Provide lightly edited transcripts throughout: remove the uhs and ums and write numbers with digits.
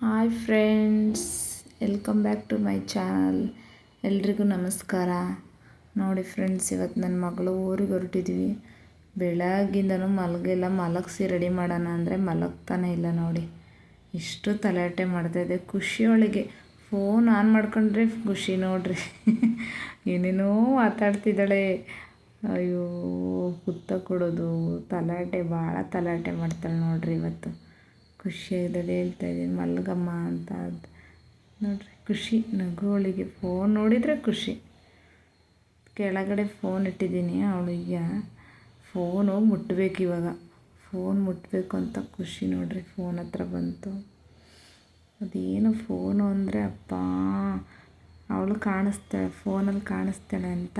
Hi friends, welcome back to my channel. ಎಲ್ರಿಗೂ ನಮಸ್ಕಾರ. ನೋಡಿ ಫ್ರೆಂಡ್ಸ್, ಇವತ್ತು ನನ್ನ ಮಗಳು ಊರಿಗೆ ಹೊರಟಿದ್ವಿ. ಬೆಳಗ್ಗಿಂದನೂ ಮಲಗಿಸಿ ರೆಡಿ ಮಾಡೋಣ ಅಂದರೆ ಮಲಗ್ತಾನೆ ಇಲ್ಲ. ನೋಡಿ ಇಷ್ಟು ತಲಾಟೆ ಮಾಡ್ತಾಯಿದ್ದೆ. ಖುಷಿಯೊಳಗೆ ಫೋನ್ ಆನ್ ಮಾಡ್ಕೊಂಡ್ರೆ ಖುಷಿ ನೋಡ್ರಿ. ಏನೇನೋ ಮಾತಾಡ್ತಿದ್ದಾಳೆ. ಅಯ್ಯೋ, ಕುತ್ತ ಕೊಡೋದು, ತಲಾಟೆ, ಭಾಳ ತಲಾಟೆ ಮಾಡ್ತಾಳೆ ನೋಡ್ರಿ. ಇವತ್ತು ಖುಷಿಯಾಗಿದ್ದದೆ ಹೇಳ್ತಾಯಿದ್ದೀನಿ, ಮಲ್ಗಮ್ಮ ಅಂತ. ಅದು ನೋಡ್ರಿ, ಖುಷಿ ನಗುವಳಿಗೆ. ಫೋನ್ ನೋಡಿದರೆ ಖುಷಿ. ಕೆಳಗಡೆ ಫೋನ್ ಇಟ್ಟಿದ್ದೀನಿ. ಅವಳಿಗೆ ಫೋನು ಮುಟ್ಟಬೇಕು. ಇವಾಗ ಫೋನ್ ಮುಟ್ಟಬೇಕು ಅಂತ ಖುಷಿ ನೋಡ್ರಿ. ಫೋನ್ ಹತ್ರ ಬಂತು. ಅದೇನು ಫೋನು ಅಂದರೆ ಅಪ್ಪ, ಅವಳು ಕಾಣಿಸ್ತಾಳೆ, ಫೋನಲ್ಲಿ ಕಾಣಿಸ್ತಾಳೆ ಅಂತ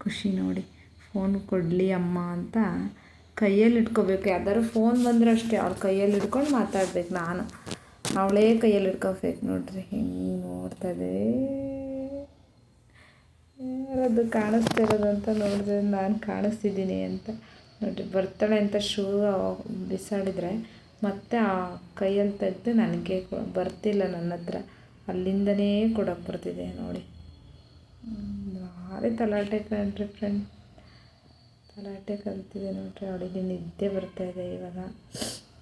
ಖುಷಿ ನೋಡಿ. ಫೋನ್ ಕೊಡಲಿ ಅಮ್ಮ ಅಂತ ಕೈಯಲ್ಲಿ ಇಟ್ಕೋಬೇಕು. ಯಾವ್ದಾದ್ರು ಫೋನ್ ಬಂದರೆ ಅಷ್ಟೇ, ಅವಳು ಕೈಯಲ್ಲಿ ಹಿಡ್ಕೊಂಡು ಮಾತಾಡ್ಬೇಕು. ನಾನು ಅವಳೇ ಕೈಯಲ್ಲಿ ಹಿಡ್ಕೋಬೇಕು ನೋಡ್ರಿ. ಹಿಂಗೆ ನೋಡ್ತದೆ. ಯಾರದು ಕಾಣಿಸ್ತಾ ಇರೋದು ಅಂತ ನೋಡಿದ್ರೆ ನಾನು ಕಾಣಿಸ್ತಿದ್ದೀನಿ ಅಂತ ನೋಡಿರಿ. ಬರ್ತಾಳೆ ಅಂತ ಶೂ ಬಿಸಾಡಿದರೆ ಮತ್ತೆ ಆ ಕೈಯಲ್ಲಿ ತೆಗೆದು ನನಗೆ ಬರ್ತಿಲ್ಲ ನನ್ನ ಹತ್ರ. ಅಲ್ಲಿಂದನೇ ಕೊಡೋಕ್ಕೆ ಬರ್ತಿದೆ ನೋಡಿ. ಭಾರಿ ತಲಾಟೆ ಕಂಡ್ರಿ ಫ್ರೆಂಡ್, ತಲಾಟೆ ಕಲ್ತಿದೆ ನೋಡ್ರಿ. ಅವಳಿಗೆ ನಿದ್ದೆ ಬರ್ತಾಯಿದೆ. ಇವಾಗ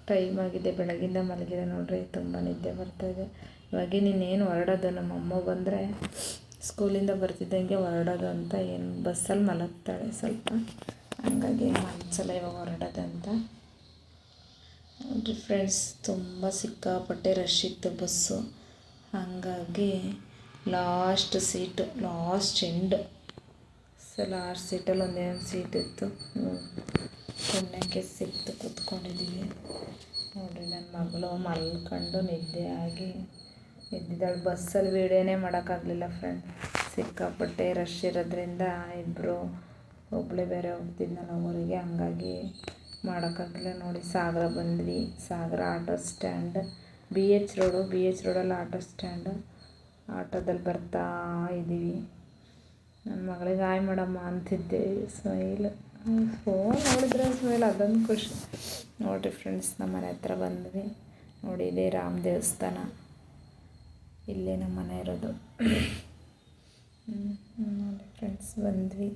ಟೈಮ್ ಆಗಿದೆ, ಬೆಳಗಿಂದ ಮಲಗಿದೆ ನೋಡ್ರಿ. ತುಂಬ ನಿದ್ದೆ ಬರ್ತಾಯಿದೆ. ಇವಾಗ ನೀನೇನು ಹೊರಡೋದು, ನಮ್ಮಮ್ಮ ಬಂದರೆ ಸ್ಕೂಲಿಂದ ಬರ್ತಿದ್ದಂಗೆ ಹೊರಡೋದು ಅಂತ, ಏನು ಬಸ್ಸಲ್ಲಿ ಮಲಗ್ತಾಳೆ ಸ್ವಲ್ಪ, ಹಂಗಾಗಿ ಮನಸ್ಸಲ್ಲ ಇವಾಗ ಹೊರಡೋದಂತ ನೋಡ್ರಿ ಫ್ರೆಂಡ್ಸ್. ತುಂಬ ಸಿಕ್ಕಾಪಟ್ಟೆ ರಶ್ ಇತ್ತು ಬಸ್ಸು, ಹಾಗಾಗಿ last seat, last end last ಸೀಟಲ್ಲಿ ಒಂದೇನು ಸೀಟ್ ಇತ್ತು. ಪುಣ್ಯಕ್ಕೆ ಸಿಕ್ತು, ಕೂತ್ಕೊಂಡಿದ್ದೀವಿ ನೋಡಿರಿ. ನನ್ನ ಮಗಳು ಮಲ್ಕೊಂಡು ನಿದ್ದೆ ಆಗಿ ಎದ್ದಿದ್ದಾಳೆ. ಬಸ್ಸಲ್ಲಿ ವೀಡಿಯೋನೇ ಮಾಡೋಕ್ಕಾಗಲಿಲ್ಲ ಫ್ರೆಂಡ್, ಸಿಕ್ಕಾಪಟ್ಟೆ ರಶ್ ಇರೋದ್ರಿಂದ. ಇಬ್ಬರು, ಒಬ್ಬಳೇ ಬೇರೆ ಹೋಗ್ತಿದ್ನಲ್ಲ ಊರಿಗೆ, ಹಂಗಾಗಿ ಮಾಡೋಕ್ಕಾಗಲಿಲ್ಲ ನೋಡಿ. ಸಾಗರ ಬಂದ್ವಿ. ಸಾಗರ ಆಟೋ ಸ್ಟ್ಯಾಂಡ್, ಬಿ ಎಚ್ ರೋಡಲ್ಲಿ ಆಟೋ ಸ್ಟ್ಯಾಂಡು. ಆಟೋದಲ್ಲಿ ಬರ್ತಾ ಇದ್ದೀವಿ. ನನ್ನ ಮಗಳಿಗೆ ಹಾಯ್ ಮಾಡಮ್ಮ ಅಂತಿದ್ದೆ. ಸ್ಮೈಲ್, ಫೋನ್ ನೋಡಿದ್ರೆ ಸ್ಮೈಲ್, ಅದೊಂದು ಖುಷಿ ನೋಡಿರಿ ಫ್ರೆಂಡ್ಸ್. ನಮ್ಮ ಮನೆ ಹತ್ರ ಬಂದ್ವಿ ನೋಡಿ. ಇದೇ ರಾಮ ದೇವಸ್ಥಾನ, ಇಲ್ಲೇ ನಮ್ಮ ಮನೆ ಇರೋದು. ನೋಡಿ ಫ್ರೆಂಡ್ಸ್, ಬಂದ್ವಿ.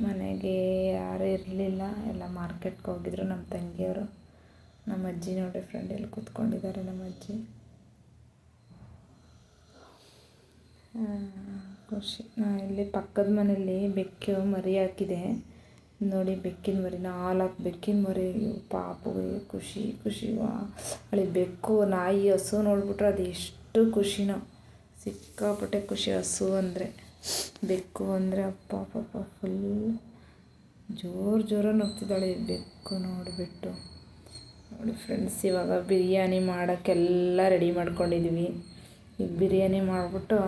ಮನೆಗೆ ಯಾರೂ ಇರಲಿಲ್ಲ, ಎಲ್ಲ ಮಾರ್ಕೆಟ್ಗೆ ಹೋಗಿದ್ರು ನಮ್ಮ ತಂಗಿಯವರು. ನಮ್ಮ ಅಜ್ಜಿ ನೋಡಿ ಫ್ರೆಂಡ್, ಎಲ್ಲಿ ಕೂತ್ಕೊಂಡಿದ್ದಾರೆ ನಮ್ಮ ಅಜ್ಜಿ. ಖುಷಿ. ಇಲ್ಲಿ ಪಕ್ಕದ ಮನೆಯಲ್ಲಿ ಬೆಕ್ಕು ಮರಿ ಹಾಕಿದೆ ನೋಡಿ. ಬೆಕ್ಕಿನ ಮರಿ, 4 ಬೆಕ್ಕಿನ ಮರಿ. ಪಾಪುಗೆ ಖುಷಿ. ಅಲ್ಲಿ ಬೆಕ್ಕು, ನಾಯಿ, ಹಸು ನೋಡ್ಬಿಟ್ರೆ ಅದು ಎಷ್ಟು ಖುಷಿನೋ, ಸಿಕ್ಕಾಪಟ್ಟೆ ಖುಷಿ. ಹಸು ಅಂದರೆ, ಬೆಕ್ಕು ಅಂದರೆ ಅಪ್ಪ ಪಾಪ ಫುಲ್ ಜೋರಾಗಿ ಹೋಗ್ತಿದ್ದಾಳೆ ಬೆಕ್ಕು ನೋಡಿಬಿಟ್ಟು ನೋಡಿ ಫ್ರೆಂಡ್ಸ್. ಇವಾಗ ಬಿರಿಯಾನಿ ಮಾಡೋಕ್ಕೆಲ್ಲ ರೆಡಿ ಮಾಡ್ಕೊಂಡಿದ್ವಿ. ಈಗ ಬಿರಿಯಾನಿ ಮಾಡಿಬಿಟ್ಟು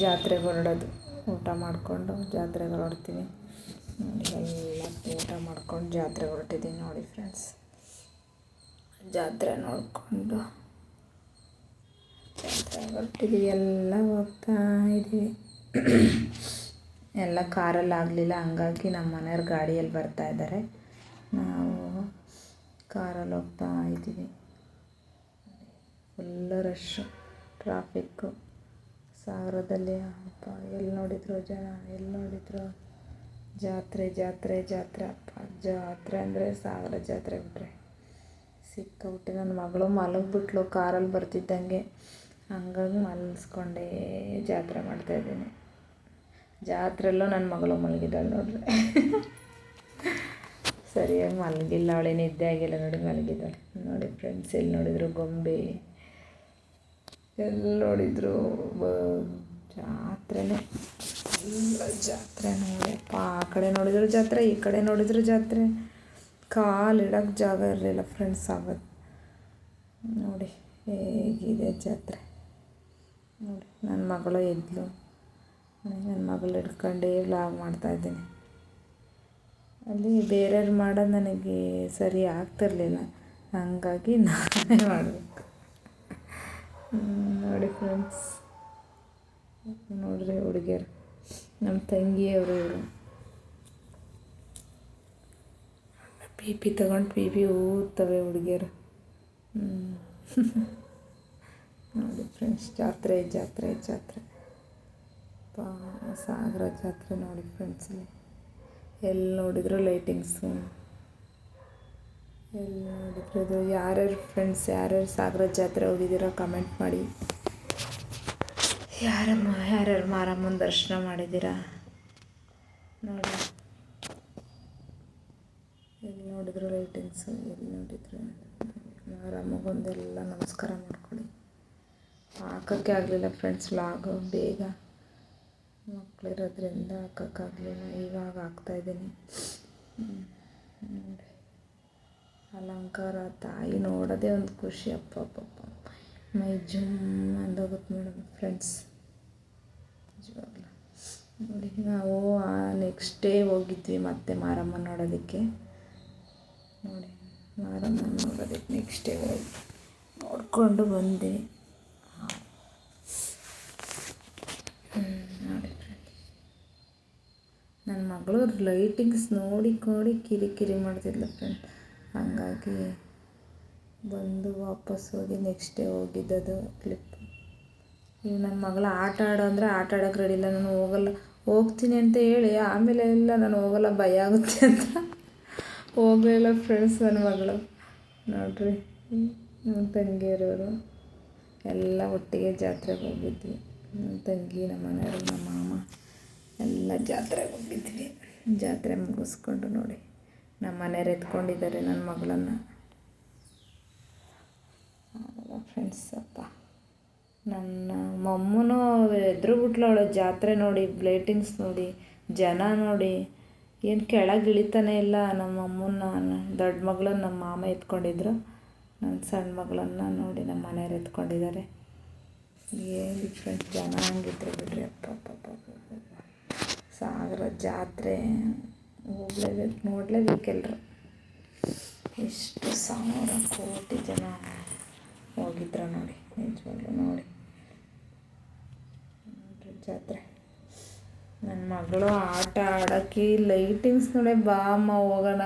ಜಾತ್ರೆಗೆ ಹೊರಡೋದು. ಊಟ ಮಾಡಿಕೊಂಡು ಜಾತ್ರೆಗೆ ಹೊರಡ್ತೀವಿ ನೋಡಿ. ಎಲ್ಲ ಊಟ ಮಾಡ್ಕೊಂಡು ಜಾತ್ರೆಗೆ ಹೊರಟಿದ್ದೀವಿ ನೋಡಿ ಫ್ರೆಂಡ್ಸ್. ಜಾತ್ರೆ ನೋಡಿಕೊಂಡು ಜಾತ್ರೆಗೆ ಹೊರಟಿದ್ದೀವಿ. ಎಲ್ಲ ಹೋಗ್ತಾ ಇದ್ದೀವಿ. ಎಲ್ಲ ಕಾರಲ್ಲಿ ಆಗಲಿಲ್ಲ, ಹಂಗಾಗಿ ನಮ್ಮ ಮನೆಯವ್ರ ಗಾಡಿಯಲ್ಲಿ ಬರ್ತಾಯಿದ್ದಾರೆ. ನಾವು ಕಾರಲ್ಲಿ ಹೋಗ್ತಾ ಇದ್ದೀವಿ. ಫುಲ್ಲು ರಶ್ಶು, ಟ್ರಾಫಿಕ್ಕು ಸಾಗರದಲ್ಲಿ. ಅಪ್ಪ, ಎಲ್ಲಿ ನೋಡಿದ್ರು ಜನ, ಎಲ್ಲಿ ನೋಡಿದ್ರು ಜಾತ್ರೆ. ಅಪ್ಪ, ಜಾತ್ರೆ ಅಂದರೆ ಸಾಗರ ಜಾತ್ರೆ ಬಿಟ್ರೆ ಸಿಕ್ಕಾಬಿಟ್ಟೆ. ನನ್ನ ಮಗಳು ಮಲಗಿಬಿಟ್ಲು ಕಾರಲ್ಲಿ ಬರ್ತಿದ್ದಂಗೆ, ಹಂಗಾಗಿ ಮಲಗಿಸ್ಕೊಂಡೇ ಜಾತ್ರೆ ಮಾಡ್ತಾಯಿದ್ದೀನಿ. ಜಾತ್ರೆಯಲ್ಲೂ ನನ್ನ ಮಗಳು ಮಲಗಿದ್ದಾಳೆ ನೋಡ್ರಿ. ಸರಿಯಾಗಿ ಮಲಗಿಲ್ಲ, ಅವಳೇ ನಿದ್ದೆ ಆಗಿಲ್ಲ ನೋಡಿ, ಮಲಗಿದ್ದಾಳೆ ನೋಡಿ ಫ್ರೆಂಡ್ಸ್. ಎಲ್ಲಿ ನೋಡಿದ್ರು ಗೊಂಬೆ, ಎಲ್ಲಿ ನೋಡಿದ್ರು ಜಾತ್ರೆನೇ, ಎಲ್ಲ ಜಾತ್ರೆ ನೋಡಿಯಪ್ಪ. ಆ ಕಡೆ ನೋಡಿದ್ರು ಜಾತ್ರೆ, ಈ ಕಡೆ ನೋಡಿದ್ರು ಜಾತ್ರೆ, ಕಾಲಿಡೋಕ್ಕೆ ಜಾಗ ಇರಲಿಲ್ಲ ಫ್ರೆಂಡ್ಸ್. ಆಗೋದು ನೋಡಿ ಹೇಗಿದೆ ಜಾತ್ರೆ ನೋಡಿ. ನನ್ನ ಮಗಳು ಎದ್ಲು, ನನ್ನ ಮಗಳು ಹಿಡ್ಕೊಂಡೇ ವ್ಲಾಗ್ ಮಾಡ್ತಾಯಿದ್ದೀನಿ. ಅಲ್ಲಿ ಬೇರೆಯವ್ರು ಮಾಡೋದು ನನಗೆ ಸರಿ ಆಗ್ತಿರ್ಲಿಲ್ಲ, ಹಂಗಾಗಿ ನಾನೇ ಮಾಡಬೇಕು ನೋಡಿ ಫ್ರೆಂಡ್ಸ್. ನೋಡ್ರಿ ಹುಡುಗಿಯರು, ನಮ್ಮ ತಂಗಿಯವರು. ಇವರು ಪಿ ಪಿ ಊದ್ತವೆ ಹುಡುಗಿಯರು. ನೋಡಿ ಫ್ರೆಂಡ್ಸ್, ಜಾತ್ರೆ ಜಾತ್ರೆ ಜಾತ್ರೆ ಪಾ ಸಾಗರ ಜಾತ್ರೆ ನೋಡಿ ಫ್ರೆಂಡ್ಸ್. ಎಲ್ಲಿ ನೋಡಿದ್ರು ಲೈಟಿಂಗ್ಸು, ಎಲ್ಲಿ ನೋಡಿದ್ರು ಇದು. ಯಾರ್ಯಾರು ಫ್ರೆಂಡ್ಸ್ ಯಾರ್ಯಾರು ಸಾಗರ ಜಾತ್ರೆ ಹೋಗಿದ್ದೀರಾ ಕಮೆಂಟ್ ಮಾಡಿ. ಯಾರ್ಯಾರು ಮಾರಮ್ಮನ ದರ್ಶನ ಮಾಡಿದ್ದೀರಾ ನೋಡಿ. ಎಲ್ಲಿ ನೋಡಿದ್ರು ಲೈಟಿಂಗ್ಸು, ಎಲ್ಲಿ ನೋಡಿದ್ರು ಮಾರಮ್ಮಗೊಂದೆಲ್ಲ ನಮಸ್ಕಾರ ಮಾಡ್ಕೊಳ್ಳಿ. ಹಾಕೋಕ್ಕೆ ಆಗಲಿಲ್ಲ ಫ್ರೆಂಡ್ಸ್ ವ್ಲಾಗು, ಬೇಗ ಮಕ್ಕಳಿರೋದ್ರಿಂದ ಹಾಕೋಕ್ಕಾಗಲಿಲ್ಲ. ಇವಾಗ ಹಾಕ್ತಾಯಿದ್ದೀನಿ ನೋಡಿ. ಅಲಂಕಾರ ತಾಯಿ ನೋಡೋದೇ ಒಂದು ಖುಷಿ. ಅಪ್ಪಪ್ಪಪ್ಪ ಮೈ ಜುಮ್ ಅಂದೋಗುತ್ತೆ ಮೇಡಮ್ ಫ್ರೆಂಡ್ಸ್. ನಿಜವಾಗ್ಲೂ ನೋಡಿ, ನಾವು ನೆಕ್ಸ್ಟ್ ಡೇ ಹೋಗಿದ್ವಿ ಮತ್ತೆ ಮಾರಮ್ಮ ನೋಡೋದಕ್ಕೆ. ನೋಡಿ ಮಾರಮ್ಮ ನೋಡೋದಕ್ಕೆ ನೆಕ್ಸ್ಟ್ ಡೇ ಹೋಗಿ ನೋಡಿಕೊಂಡು ಬಂದೆ. ನೋಡಿ ಫ್ರೆಂಡ್ಸ್, ನನ್ನ ಮಗಳು ಲೈಟಿಂಗ್ಸ್ ನೋಡಿ ಕಿರಿಕಿರಿ ಮಾಡ್ತಿದ್ಲು ಫ್ರೆಂಡ್. ಹಾಗಾಗಿ ಬಂದು ವಾಪಸ್ ಹೋಗಿ ನೆಕ್ಸ್ಟ್ ಡೇ ಹೋಗಿದ್ದದು ಕ್ಲಿಪ್. ಈಗ ನನ್ನ ಮಗಳು ಆಟ ಆಡೋ ಅಂದರೆ ಆಟ ಆಡೋಕ್ಕೆ ರೆಡಿ ಇಲ್ಲ. ನಾನು ಹೋಗ್ತೀನಿ ಅಂತ ಹೇಳಿ ಆಮೇಲೆ ಇಲ್ಲ ನಾನು ಹೋಗಲ್ಲ, ಭಯ ಆಗುತ್ತೆ ಅಂತ ಹೋಗಲಿಲ್ಲ ಫ್ರೆಂಡ್ಸ್. ನನ್ನ ಮಗಳು ನೋಡ್ರಿ, ನಮ್ಮ ತಂಗಿಯರವರು ಎಲ್ಲ ಒಟ್ಟಿಗೆ ಜಾತ್ರೆಗೆ ಹೋಗಿದ್ವಿ. ನಮ್ಮ ತಂಗಿ, ನಮ್ಮ ಮನೆಯವರು, ನಮ್ಮ ಮಾಮ ಎಲ್ಲ ಜಾತ್ರೆಗೆ ಹೋಗಿದ್ವಿ. ಜಾತ್ರೆ ಮುಗಿಸ್ಕೊಂಡು ನೋಡಿ ನಮ್ಮ ಮನೆಯವ್ರು ಎತ್ಕೊಂಡಿದ್ದಾರೆ ನನ್ನ ಮಗಳನ್ನು. ಫ್ರೆಂಡ್ಸ್ ಅಪ್ಪ, ನನ್ನ ಮಮ್ಮನೂ ಎದುರುಬಿಟ್ಲು ಅವಳು. ಜಾತ್ರೆ ನೋಡಿ, ಲೈಟಿಂಗ್ಸ್ ನೋಡಿ, ಜನ ನೋಡಿ, ಏನು ಕೆಳಗೆ ಇಳಿತಾನೆ ಇಲ್ಲ. ನಮ್ಮ ಅಮ್ಮನ ದೊಡ್ಡ ಮಗಳನ್ನ ನಮ್ಮ ಮಾಮ ಎತ್ಕೊಂಡಿದ್ರು, ನನ್ನ ಸಣ್ಣ ಮಗಳನ್ನು ನೋಡಿ ನಮ್ಮ ಮನೆಯವ್ರು ಎತ್ಕೊಂಡಿದ್ದಾರೆ. ಏನು ಫ್ರೆಂಡ್ಸ್, ಜನ ಹಂಗಿದ್ರು ಬಿಡ್ರಿ. ಅಪ್ಪ ಸಾಗರ ಜಾತ್ರೆ ಹೋಗ್ಲೇಬೇಕು, ನೋಡಲೇಬೇಕು ಎಲ್ಲರೂ. ಎಷ್ಟು 1000 ಕೋಟಿ ಜನ ಹೋಗಿದ್ರು ನೋಡಿ, ನಿಜವಾಗ್ಲೂ ನೋಡಿ ಜಾತ್ರೆ. ನನ್ನ ಮಗಳು ಆಟ ಆಡೋಕ್ಕೆ ಲೈಟಿಂಗ್ಸ್ ನೋಡಿ, ಬಾ ಅಮ್ಮ ಹೋಗೋಣ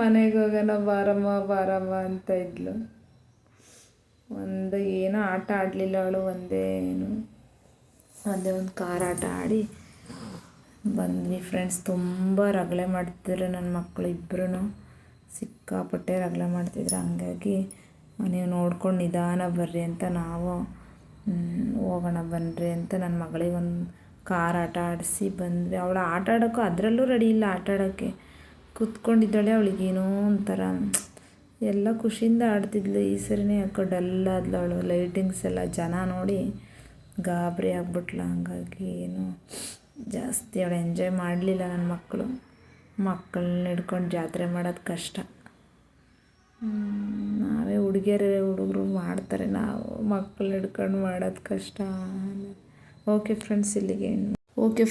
ಮನೆಗೆ ಹೋಗೋಣ, ಬಾರಮ್ಮ ಅಂತ ಇದ್ಲು. ಏನೋ ಆಟ ಆಡಲಿಲ್ಲ ಅವಳು. ಒಂದೇ ಒಂದು ಕಾರ್ ಆಟ ಆಡಿ ಬಂದ್ವಿ ಫ್ರೆಂಡ್ಸ್. ತುಂಬ ರಗಳೆ ಮಾಡ್ತಿದ್ರು ನನ್ನ ಮಕ್ಕಳು ಇಬ್ಬರೂ, ಸಿಕ್ಕಾಪಟ್ಟೆ ರಗಳೆ ಮಾಡ್ತಿದ್ರು. ಹಂಗಾಗಿ ನೀವು ನೋಡ್ಕೊಂಡು ನಿಧಾನ ಬರ್ರಿ ಅಂತ ನಾವು ಹೋಗೋಣ ಬನ್ನಿರಿ ಅಂತ ನನ್ನ ಮಗಳಿಗೆ ಒಂದು ಕಾರ್ ಆಟ ಆಡಿಸಿ ಬಂದ್ವಿ. ಅವಳು ಆಟ ಆಡೋಕ್ಕೂ ಅದರಲ್ಲೂ ರೆಡಿ ಇಲ್ಲ, ಆಟ ಆಡೋಕ್ಕೆ ಕೂತ್ಕೊಂಡಿದ್ದಾಳೆ. ಅವಳಿಗೇನೋ ಒಂಥರ ಎಲ್ಲ ಖುಷಿಯಿಂದ ಆಡ್ತಿದ್ಲು. ಈ ಸರಿನೇ ಯಾಕೋ ಡಲ್ಲಾದ್ಲು ಅವಳು. ಲೈಟಿಂಗ್ಸ್ ಎಲ್ಲ ಜನ ನೋಡಿ ಗಾಬರಿ ಆಗ್ಬಿಟ್ಲು. ಹಂಗಾಗಿ ಏನು ಜಾಸ್ತಿ ಅವಳು ಎಂಜಾಯ್ ಮಾಡಲಿಲ್ಲ. ನನ್ನ ಮಕ್ಕಳನ್ನ ಹಿಡ್ಕೊಂಡು ಜಾತ್ರೆ ಮಾಡೋದು ಕಷ್ಟ. ನಾವೇ ಹುಡುಗರು ಮಾಡ್ತಾರೆ, ನಾವು ಮಕ್ಕಳನ್ನ ಹಿಡ್ಕೊಂಡು ಮಾಡೋದು ಕಷ್ಟ. ಓಕೆ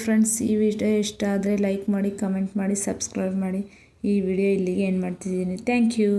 ಫ್ರೆಂಡ್ಸ್, ಈ ವಿಡಿಯೋ ಇಷ್ಟ ಆದರೆ ಲೈಕ್ ಮಾಡಿ, ಕಮೆಂಟ್ ಮಾಡಿ, ಸಬ್ಸ್ಕ್ರೈಬ್ ಮಾಡಿ. ಈ ವಿಡಿಯೋ ಇಲ್ಲಿಗೆ ಎಂಡ್ ಮಾಡ್ತಿದ್ದೀನಿ. Thank you.